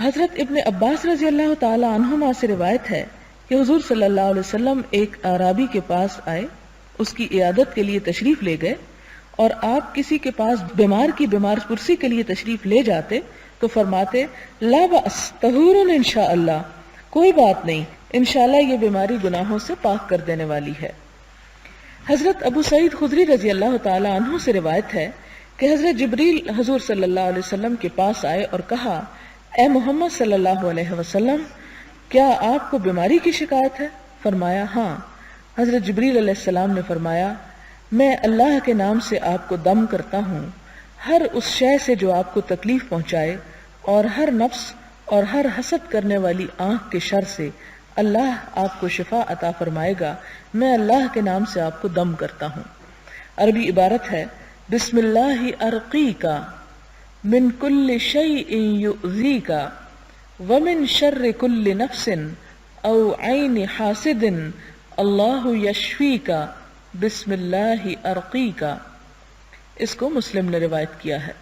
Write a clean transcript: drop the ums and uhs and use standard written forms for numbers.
حضرت ابن عباس رضی اللہ تعالی عنہما سے روایت ہے کہ حضور صلی اللہ علیہ وسلم ایک اعرابی کے پاس آئے، اس کی عیادت کے لیے تشریف لے گئے، اور آپ کسی کے پاس بیمار کی بیمار پرسی کے لیے تشریف لے جاتے تو فرماتے لا بأس طہور انشاءاللہ، کوئی بات نہیں، انشاءاللہ یہ بیماری گناہوں سے پاک کر دینے والی ہے۔ حضرت ابو سعید خدری رضی اللہ تعالی عنہ سے روایت ہے کہ حضرت جبریل حضور صلی اللہ علیہ وسلم کے پاس آئے اور کہا اے محمد صلی اللہ علیہ وسلم، کیا آپ کو بیماری کی شکایت ہے؟ فرمایا ہاں۔ حضرت جبریل علیہ السلام نے فرمایا میں اللہ کے نام سے آپ کو دم کرتا ہوں ہر اس شے سے جو آپ کو تکلیف پہنچائے، اور ہر نفس اور ہر حسد کرنے والی آنکھ کے شر سے اللہ آپ کو شفا عطا فرمائے گا، میں اللہ کے نام سے آپ کو دم کرتا ہوں۔ عربی عبارت ہے بسم اللہ ارقیکا من کل شیء یؤذیکا ومن شر کل نفس او عین حاسد اللہ یشفیکا بسم اللہ ارقیکا۔ اس کو مسلم نے روایت کیا ہے۔